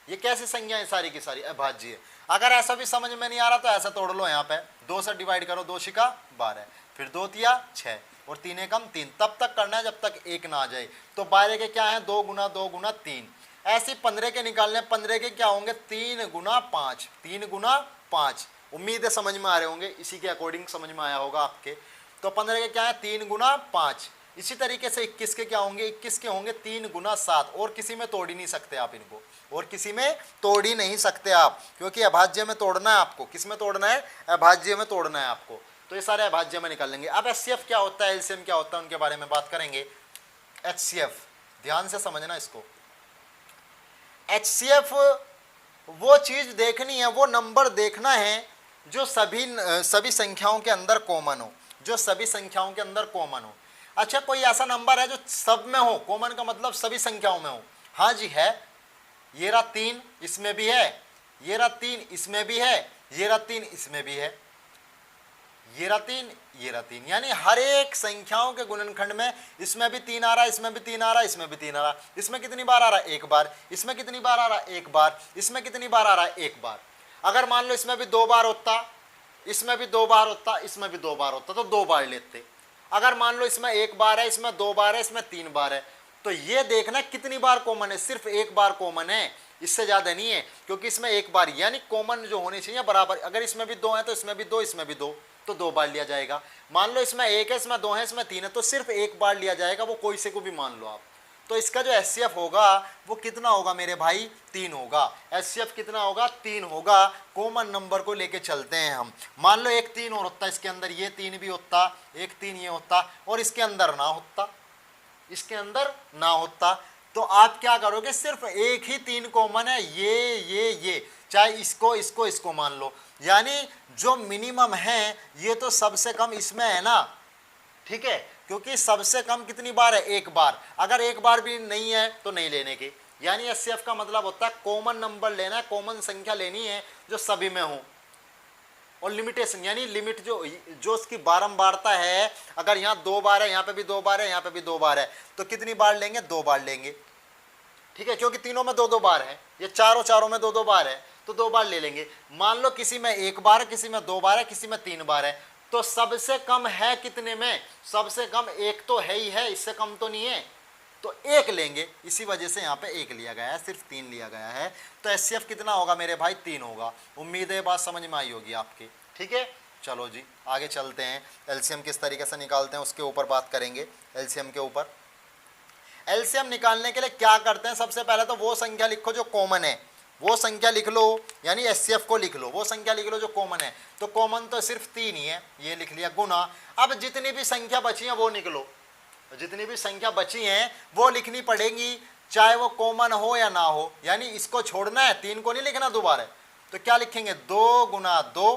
Speaker 1: ये कैसी संख्या है? सारी की सारी अभाज्य है। अगर ऐसा भी समझ में नहीं आ रहा तो ऐसा तोड़ लो, यहाँ पे 2 से डिवाइड करो, 2 छिका 12, फिर 2 तिया 6 और 3 एकम 3, तब तक करना है जब तक 1 ना आ जाए। तो 12 के क्या है? 2 गुना 2 गुना 3। ऐसे 15 के निकालने, 15 के क्या होंगे? 3 गुना 5, 3 गुना 5। उम्मीद है समझ में आ रहे होंगे, इसी के अकॉर्डिंग समझ में आया होगा आपके। तो 15 के क्या है? 3 गुना 5। इसी तरीके से 21 के क्या होंगे? 21 के होंगे 3 गुना 7। और किसी में तोड़ ही नहीं सकते आप इनको, और किसी में तोड़ ही नहीं सकते आप, क्योंकि अभाज्य में तोड़ना है आपको। किस में तोड़ना है? अभाज्य में तोड़ना है आपको। तो ये सारे अभाज्य में निकाल लेंगे। अब एचसीएफ क्या होता है, एलसीएम क्या होता है, उनके बारे में बात करेंगे। एचसीएफ ध्यान से समझना इसको। एचसीएफ वो चीज देखनी है, वो नंबर देखना है जो सभी संख्याओं के अंदर कॉमन हो, जो सभी संख्याओं के अंदर कॉमन हो। अच्छा, कोई ऐसा नंबर है जो सब में हो? कॉमन का मतलब सभी संख्याओं में हो। हाँ जी है। ये रहा 3, इसमें भी है। ये रहा 3, इसमें भी है। ये रहा 3, इसमें भी है। ये रहा 3, ये रहा 3। यानी हर एक संख्याओं के गुणनखंड में इसमें भी 3 आ रहा है, इसमें भी 3 आ रहा है, इसमें भी 3 आ रहा है। इसमें कितनी बार आ रहा है? 1 बार। इसमें कितनी बार आ रहा है? 1 बार। इसमें कितनी बार आ रहा है? 1 बार। अगर मान लो इसमें भी 2 बार होता, इसमें भी 2 बार होता, इसमें भी 2 बार होता, तो 2 बार लेते। अगर मान लो इसमें 1 बार है, इसमें 2 बार है, इसमें 3 बार है, तो ये देखना कितनी बार कॉमन है। सिर्फ 1 बार कॉमन है, इससे ज्यादा नहीं है, क्योंकि इसमें 1 बार, यानी कॉमन जो होनी चाहिए बराबर। अगर इसमें भी 2 है तो इसमें भी 2, इसमें भी 2, तो 2 बार लिया जाएगा। मान लो इसमें 1 है, इसमें 2 है, इसमें 3 है, तो सिर्फ 1 बार लिया जाएगा, वो कोई से को भी मान लो आप। तो इसका जो एचसीएफ होगा वो कितना होगा मेरे भाई? 3 होगा। एचसीएफ कितना होगा? 3 होगा। कॉमन नंबर को लेके चलते हैं हम। मान लो एक 3 और होता इसके अंदर, ये 3 भी होता, एक 3 ये होता, और इसके अंदर ना होता, इसके अंदर ना होता, तो आप क्या करोगे? सिर्फ एक ही 3 कॉमन है, ये चाहे इसको मान लो। यानी जो मिनिमम है ये तो सबसे कम इसमें है ना, ठीक है, क्योंकि सबसे कम कितनी बार है? 1 बार। अगर 1 बार भी नहीं है तो नहीं लेने की। यानी एचसीएफ का मतलब होता है कॉमन नंबर लेना है, कॉमन संख्या लेनी है जो सभी में हो। और लिमिटेशन यानी लिमिट जो उसकी बारंबारता है, अगर यहाँ 2 बार है, यहाँ पे भी 2 बार है, यहाँ पे भी 2 बार है, तो कितनी बार लेंगे? 2 बार लेंगे, ठीक है, क्योंकि तीनों में 2-2 बार है, ये चारों में 2-2 बार है, तो 2 बार ले लेंगे। मान लो किसी में 1 बार है, किसी में 2 बार है, किसी में 3 बार है, तो सबसे कम है कितने में? सबसे कम 1 तो है ही है, इससे कम तो नहीं है, तो 1 लेंगे। इसी वजह से यहाँ पे 1 लिया गया है, सिर्फ 3 लिया गया है। तो एचसीएफ कितना होगा मेरे भाई? 3 होगा। उम्मीद है बात समझ में आई होगी आपकी, ठीक है। चलो जी आगे चलते हैं। एलसीएम किस तरीके से निकालते हैं उसके ऊपर बात करेंगे। एलसीएम के ऊपर, एलसीएम निकालने के लिए क्या करते हैं? सबसे पहले तो वो संख्या लिखो जो कॉमन है, वो संख्या लिख लो, यानी एचसीएफ को लिख लो, वो संख्या लिख लो जो कॉमन है। तो कॉमन तो सिर्फ 3 ही है, ये लिख लिया, गुना। अब जितनी भी संख्या बची है वो निकलो, जितनी भी संख्या बची हैं वो लिखनी पड़ेगी, चाहे वो कॉमन हो या ना हो। यानी इसको छोड़ना है, 3 को नहीं लिखना दोबारा। तो क्या लिखेंगे? 2 गुना 2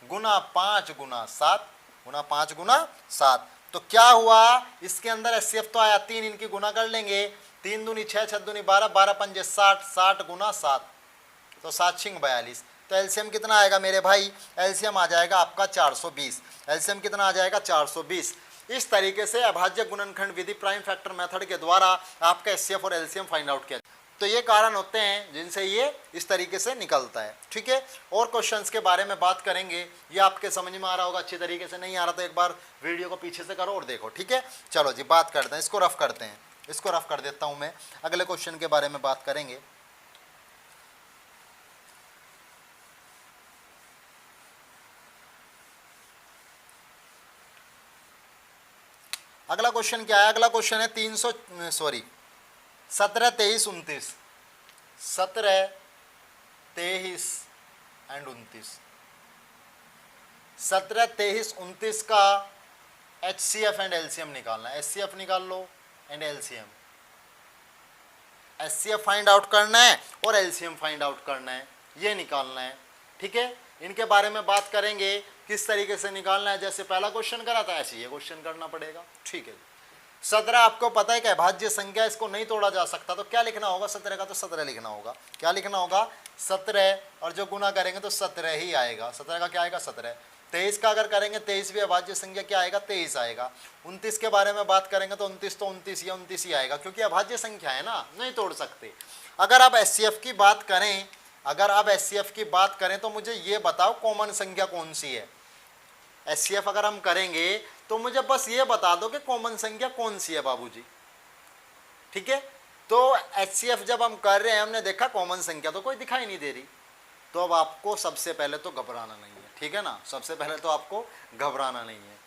Speaker 1: गुना 5 गुना 7 गुना 5 गुना 7। तो क्या हुआ? इसके अंदर एचसीएफ तो आया 3, इनकी गुना कर लेंगे। 3 दूनी 6, 6 दूनी 12, 12 पंजे 60, 60 गुना 7, तो 7 छिंग 42। तो एलसीएम कितना आएगा मेरे भाई? एलसीएम आ जाएगा आपका 420। एलसीएम कितना आ जाएगा? 420। इस तरीके से अभाज्य गुणनखंड विधि प्राइम फैक्टर मेथड के द्वारा आपका एचसीएफ और एलसीएम फाइंड आउट किया। तो ये कारण होते हैं जिनसे ये इस तरीके से निकलता है, ठीक है। और क्वेश्चंस के बारे में बात करेंगे, ये आपके समझ में आ रहा होगा अच्छी तरीके से। नहीं आ रहा तो एक बार वीडियो को पीछे से करो और देखो, ठीक है। चलो जी बात करते हैं, इसको रफ करते हैं, इसको रफ कर देता हूँ मैं। अगले क्वेश्चन के बारे में बात करेंगे। अगला क्वेश्चन क्या है? अगला क्वेश्चन है 17, 23, 29, 17, 23 एंड 29, 17, 23, 29 का HCF एंड LCM निकालना है। HCF निकाल लो and LCM, HCF find out करना है और LCM फाइंड आउट करना है, ये निकालना है। ठीक है, इनके बारे में बात करेंगे किस तरीके से निकालना है। जैसे पहला क्वेश्चन करा था ऐसे ये क्वेश्चन करना पड़ेगा। ठीक है, 17 आपको पता है कि अभाज्य संख्या, इसको नहीं तोड़ा जा सकता, तो क्या लिखना होगा? 17 का तो 17 लिखना होगा। क्या लिखना होगा? 17, और जो गुना करेंगे तो 17 ही आएगा। 17 का क्या आएगा? 17। 23 का अगर करेंगे 23 भी अभाज्य संख्या, क्या आएगा? 23 आएगा। 29 के बारे में बात करेंगे तो 29 तो 29 या 29 ही आएगा, क्योंकि अभाज्य संख्या है ना, नहीं तोड़ सकते। अगर आप HCF की बात करें, अगर आप HCF की बात करें तो मुझे ये बताओ कॉमन संख्या कौन सी है। HCF अगर हम करेंगे तो मुझे बस ये बता दो कि कॉमन संख्या कौन सी है बाबूजी। ठीक है, तो HCF जब हम कर रहे हैं, हमने देखा कॉमन संख्या तो कोई दिखाई नहीं दे रही, तो अब आपको सबसे पहले तो घबराना नहीं है। ठीक है ना, सबसे पहले तो आपको घबराना नहीं है।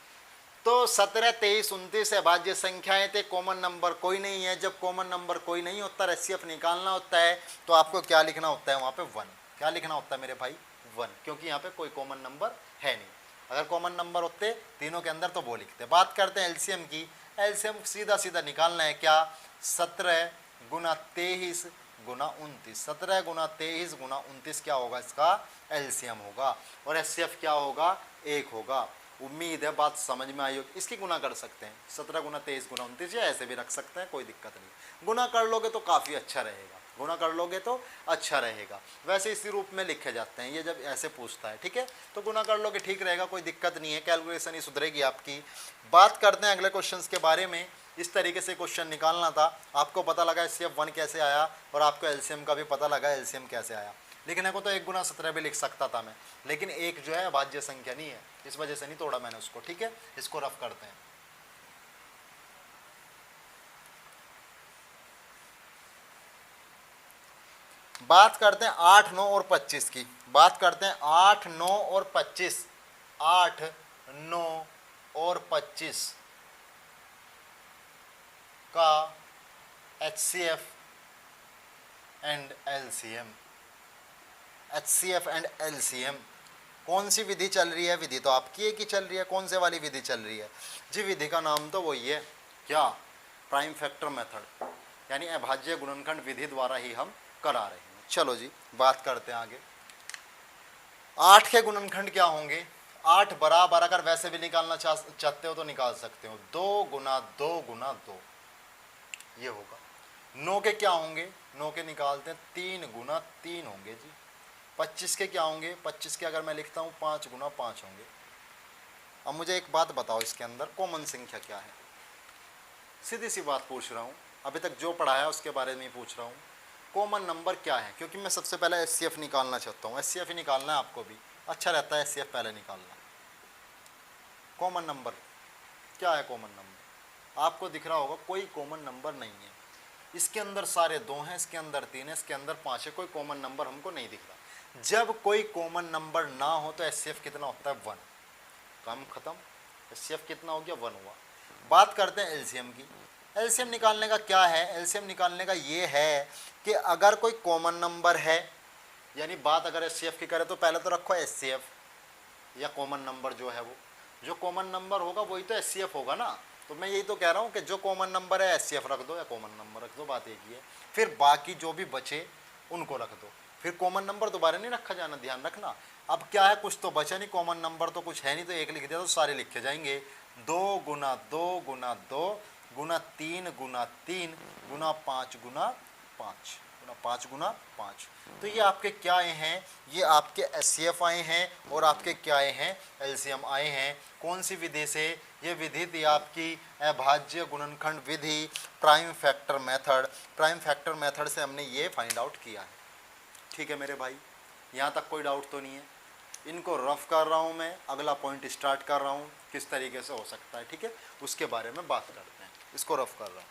Speaker 1: तो 17, 23, 29 अभाज्य संख्याएं थे, कॉमन नंबर कोई नहीं है। जब कॉमन नंबर कोई नहीं होता, HCF निकालना होता है, तो आपको क्या लिखना होता है वहां पे? 1। क्या लिखना होता है मेरे भाई? 1, क्योंकि यहाँ पे कोई कॉमन नंबर है नहीं। अगर कॉमन नंबर होते तीनों के अंदर तो वो लिखते। बात करते हैं LCM की। LCM सीधा सीधा निकालना है क्या? 17 गुना 23 गुना 29, 17 गुना 23 गुना 29 क्या होगा? इसका LCM होगा। और HCF क्या होगा? 1 होगा। उम्मीद है बात समझ में आई होगी। इसकी गुना कर सकते हैं, 17 गुना 23 गुना 29, या ऐसे भी रख सकते हैं, कोई दिक्कत नहीं। गुना कर लोगे तो काफ़ी अच्छा रहेगा, गुना कर लोगे तो अच्छा रहेगा। वैसे इसी रूप में लिखे जाते हैं ये जब ऐसे पूछता है। ठीक है, तो गुना कर लोगे ठीक रहेगा, कोई दिक्कत नहीं है, कैलकुलेशन ही सुधरेगी आपकी। बात करते हैं अगले क्वेश्चन के बारे में। इस तरीके से क्वेश्चन निकालना था। आपको पता लगा HCF 1 कैसे आया, और आपको LCM का भी पता लगा LCM कैसे आया। लिखने को तो 1 गुना 17 भी लिख सकता था मैं, लेकिन एक जो है अभाज्य संख्या नहीं है, इस वजह से नहीं तोड़ा मैंने उसको। ठीक है, इसको रफ करते हैं। बात करते हैं 8, 9 और 25 की। बात करते हैं 8, 9 और 25, 8, 9 और 25 का HCF and LCM। HCF and LCM कौन सी विधि चल रही है? विधि तो आपकी एक ही चल रही है। कौन से वाली विधि चल रही है जी? विधि का नाम तो वही है, क्या? प्राइम फैक्टर मेथड, यानी अभाज्य गुणनखंड विधि द्वारा ही हम करा रहे हैं। चलो जी, बात करते हैं आगे। 8 के गुणनखंड क्या होंगे? 8 बराबर, अगर वैसे भी निकालना चाहते हो तो निकाल सकते हो, 2 गुना 2 गुना 2, ये होगा। 9 के क्या होंगे? 9 के निकालते हैं 3 गुना 3 होंगे जी। 25 के क्या होंगे? 25 के अगर मैं लिखता हूँ 5 गुना 5 होंगे। अब मुझे एक बात बताओ, इसके अंदर कॉमन संख्या क्या है? सीधी सी बात पूछ रहा हूँ, अभी तक जो पढ़ा है उसके बारे में ही पूछ रहा हूँ। कॉमन नंबर क्या है? क्योंकि मैं सबसे पहले HCF निकालना चाहता हूँ। HCF ही निकालना है आपको भी, अच्छा रहता है HCF पहले निकालना। कॉमन नंबर क्या है? कॉमन नंबर आपको दिख रहा होगा, कोई कॉमन नंबर नहीं है। इसके अंदर सारे 2 हैं, इसके अंदर 3 है, इसके अंदर 5 है, कोई कॉमन नंबर हमको नहीं दिख रहा। जब कोई कॉमन नंबर ना हो तो HCF कितना होता है? 1। काम खत्म। HCF कितना हो गया? 1 हुआ। बात करते हैं LCM की। LCM निकालने का क्या है? LCM निकालने का ये है कि अगर कोई कॉमन नंबर है, यानी बात अगर HCF की करें तो पहले तो रखो HCF या कॉमन नंबर जो है वो, जो कॉमन नंबर होगा वही तो HCF होगा ना। तो मैं यही तो कह रहा हूँ कि जो कॉमन नंबर है HCF रख दो या कॉमन नंबर रख दो, बात एक ही है। फिर बाकी जो भी बचे उनको रख दो, फिर कॉमन नंबर दोबारा नहीं रखा जाना, ध्यान रखना। अब क्या है, कुछ तो बचा नहीं, कॉमन नंबर तो कुछ है नहीं, तो 1 लिख दिया तो सारे लिखे जाएंगे। 2 गुना 2 गुना 2 गुना 3 गुना 3 गुना 5 गुना 5 गुना 5 गुना 5। तो ये आपके क्या आए हैं? ये आपके HCF आए हैं, और आपके क्या आए हैं? LCM आए हैं। कौन सी विधि से? ये विधि थी आपकी अभाज्य गुणनखंड विधि, prime factor method. Prime factor method से हमने ये फाइंड आउट किया है। ठीक है मेरे भाई, यहाँ तक कोई डाउट तो नहीं है? इनको रफ कर रहा हूँ मैं, अगला पॉइंट स्टार्ट कर रहा हूँ किस तरीके से हो सकता है। ठीक है, उसके बारे में बात करते हैं। इसको रफ कर रहा हूँ।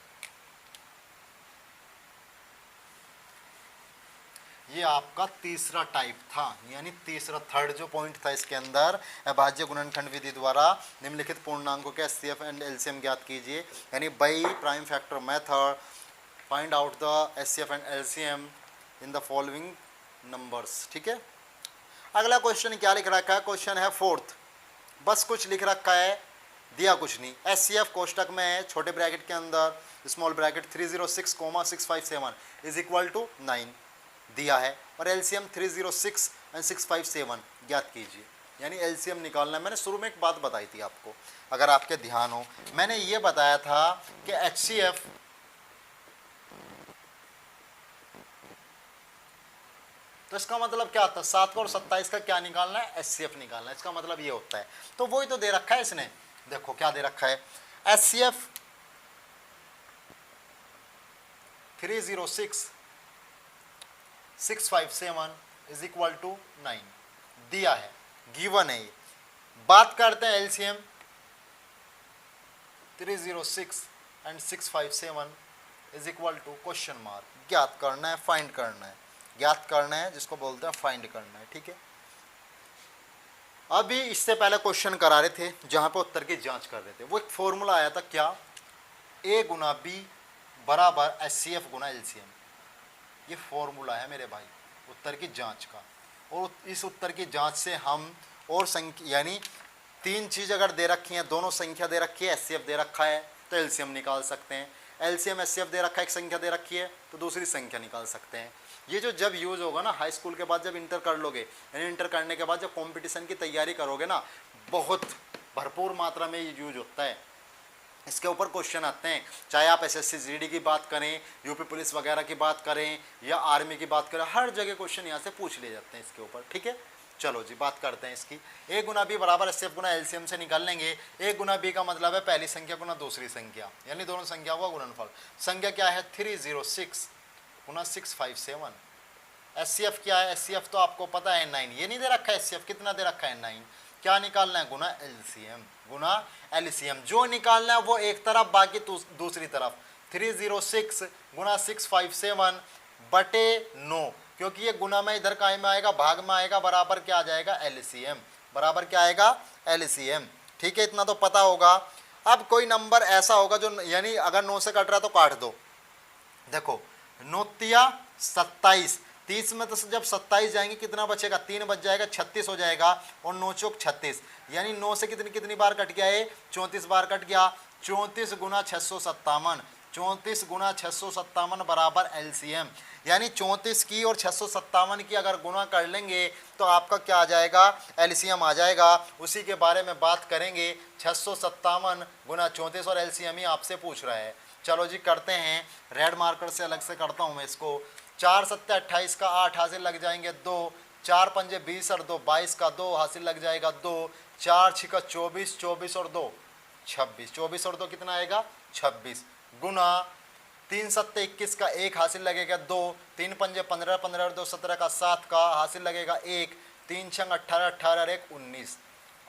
Speaker 1: ये आपका तीसरा टाइप था, यानी तीसरा थर्ड जो पॉइंट था इसके अंदर, अभाज्य गुणनखंड विधि द्वारा निम्नलिखित पूर्णांकों के एचसीएफ एंड एलसीएम ज्ञात कीजिए, यानी by prime factor method find out the HCF and LCM in the following numbers. ठीक है, अगला क्वेश्चन क्या लिख रखा है, क्वेश्चन है फोर्थ, बस कुछ लिख रखा है, दिया कुछ नहीं। एचसीएफ कोष्टक में है, छोटे ब्रैकेट के अंदर small bracket 306,657 is equal to 9 दिया है, और एलसीएम 306 एंड 657 ज्ञात कीजिए, यानी एलसीएम निकालना है। मैंने शुरू में एक बात बताई थी आपको, अगर आपके ध्यान हो, मैंने ये बताया था कि एचसीएफ तो इसका मतलब क्या होता है, 7 और 27 का क्या निकालना है, एचसीएफ निकालना है, इसका मतलब ये होता है। तो वही तो दे रखा है इसने, देखो क्या दे रखा है, एचसीएफ 306,657 इज इक्वल टू 9 दिया है, गिवन है ये। बात करते हैं LCM, 306 and 657 is equal to question mark, ज्ञात करना है, फाइंड करना है, ज्ञात करना है जिसको बोलते हैं फाइंड करना है। ठीक है, अभी इससे पहले क्वेश्चन करा रहे थे जहां पे उत्तर की जांच कर रहे थे, वो एक फॉर्मूला आया था, क्या, ए गुना बी बराबर एचसीएफ गुना एलसीएम, ये फॉर्मूला है मेरे भाई उत्तर की जांच का। और इस उत्तर की जांच से हम और संख्या, यानी 3 चीज अगर दे रखी हैं, दोनों संख्या दे रखी है, एचसीएफ दे रखा है तो एलसीएम निकाल सकते हैं, एलसीएम एचसीएफ दे रखा है, एक संख्या दे रखी है तो दूसरी संख्या निकाल सकते हैं। ये जो जब यूज होगा ना हाई स्कूल के बाद, जब इंटर कर लोगे, यानी इंटर करने के बाद जब कंपटीशन की तैयारी करोगे ना, बहुत भरपूर मात्रा में ये यूज होता है। इसके ऊपर क्वेश्चन आते हैं, चाहे आप एसएससी जीडी की बात करें, यूपी पुलिस वगैरह की बात करें या आर्मी की बात करें, हर जगह क्वेश्चन यहाँ से पूछ लिए जाते हैं इसके ऊपर। ठीक है, चलो जी बात करते हैं इसकी। ए गुना बी बराबर एचसीएफ गुना एलसीएम से निकाल लेंगे। ए गुना बी का मतलब है पहली संख्या गुना दूसरी संख्या, यानी दोनों संख्या का गुणनफल। संख्या क्या है, 306 गुना 657। एचसीएफ क्या है, एचसीएफ तो आपको पता है 9, ये नहीं दे रखा है एचसीएफ, कितना दे रखा है 9। क्या निकालना है, गुना एलसीएम, गुना एलसीएम। जो निकालना है वो एक तरफ, बाकी दूसरी तरफ। 306 गुना 657 बटे 9, क्योंकि ये गुना में इधर काय में आएगा, भाग में आएगा, बराबर क्या आ जाएगा, एलसीएम, बराबर क्या आएगा, एलसीएम। ठीक है, इतना तो पता होगा। अब कोई नंबर ऐसा होगा जो, यानी अगर 9 से कट रहा है तो काट दो। देखो 9 तिया 27, 30 में तो जब 27 जाएंगे कितना बचेगा, 3 बच जाएगा, 36 हो जाएगा, और 9 चौक 36, यानी 9 से कितनी कितनी बार कट गया है, 34 बार कट गया। 34 गुना 657, 34 गुना 657 बराबर एलसीएम, यानी 34 की और 657 की अगर गुना कर लेंगे तो आपका क्या आ जाएगा, एलसीएम आ जाएगा। उसी के बारे में बात करेंगे, 657 गुना 34 और एलसीएम ही आपसे पूछ रहा है। चलो जी करते हैं, रेड मार्कर से अलग से करता हूँ मैं इसको। 4 सत्ते 28 का 8 हासिल लग जाएंगे 2, 4 पंजे 20 और 2 22 का 2 हासिल लग जाएगा 2, 4 छिका 24, 24 और 2 26, 24 और 2 कितना आएगा, 26, गुना 3 सत्ते 21 का 1 हासिल लगेगा 2, 3 पंजे 15, 15 और 2 17 का 7 का हासिल लगेगा 1, 3 छंग 18, 18 और 1 19,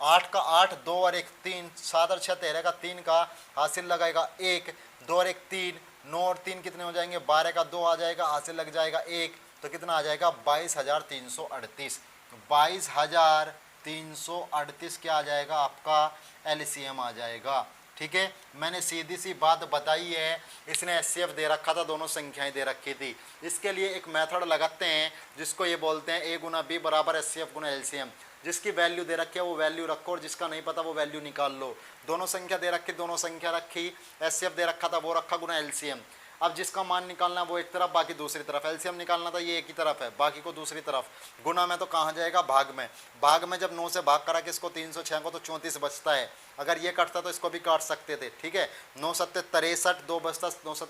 Speaker 1: 8 का 8, 2 और 1 3, 7 और 6 13 का 3 का हासिल लगाएगा 1, 2 और 1 3, 9 और 3 कितने हो जाएंगे, 12 का 2 आ जाएगा, हासिल लग जाएगा 1, तो कितना आ जाएगा, 22,338, 22,338 क्या आ जाएगा आपका, एलसीएम आ जाएगा। ठीक है, मैंने सीधी सी बात बताई है, इसने एचसीएफ दे रखा था, दोनों संख्याएं दे रखी थी। इसके लिए एक मेथड लगाते हैं जिसको ये बोलते हैं ए गुना बी बराबर एचसीएफ गुना एलसीएम। जिसकी वैल्यू दे रखी है वो वैल्यू रखो, और जिसका नहीं पता वो वैल्यू निकाल लो। दोनों संख्या दे रखी, दोनों संख्या रखी, एचसीएफ दे रखा था वो रखा, गुना एलसीएम। अब जिसका मान निकालना वो एक तरफ, बाकी दूसरी तरफ। एलसीएम निकालना था ये एक ही तरफ है, बाकी को दूसरी तरफ। गुना में तो कहाँ जाएगा, भाग में। भाग में जब 9 से भाग करा किसको, 306 को, तो 34 बचता है। अगर ये कटता तो इसको भी काट सकते थे। ठीक है, 9 सत्ते 63, 2 बचता,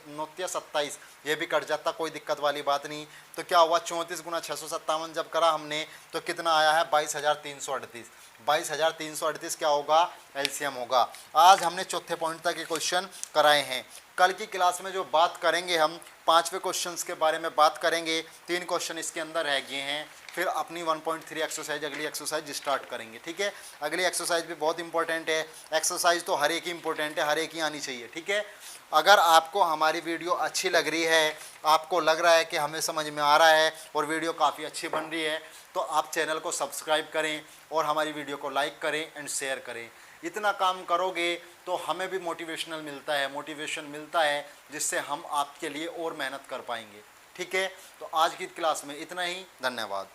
Speaker 1: 9 तिया 27, ये भी कट जाता, कोई दिक्कत वाली बात नहीं। तो क्या हुआ, 34 गुना 657 जब करा हमने तो कितना आया है, 22,338। 22,338 क्या होगा, एलसीएम होगा। आज हमने चौथे पॉइंट तक के क्वेश्चन कराए हैं। कल की क्लास में जो बात करेंगे हम 5वें क्वेश्चन के बारे में बात करेंगे। 3 क्वेश्चन इसके अंदर रह गए हैं, फिर अपनी 1.3 एक्सरसाइज, अगली एक्सरसाइज स्टार्ट करेंगे। ठीक है, अगली एक्सरसाइज भी बहुत इंपॉर्टेंट है। एक्सरसाइज तो हर एक ही इंपॉर्टेंट है, हर एक ही आनी चाहिए। ठीक है, अगर आपको हमारी वीडियो अच्छी लग रही है, आपको लग रहा है कि हमें समझ में आ रहा है और वीडियो काफ़ी अच्छी बन रही है, तो आप चैनल को सब्सक्राइब करें और हमारी वीडियो को लाइक करें एंड शेयर करें। इतना काम करोगे तो हमें भी मोटिवेशन मिलता है, जिससे हम आपके लिए और मेहनत कर पाएंगे। ठीक है, तो आज की क्लास में इतना ही। धन्यवाद।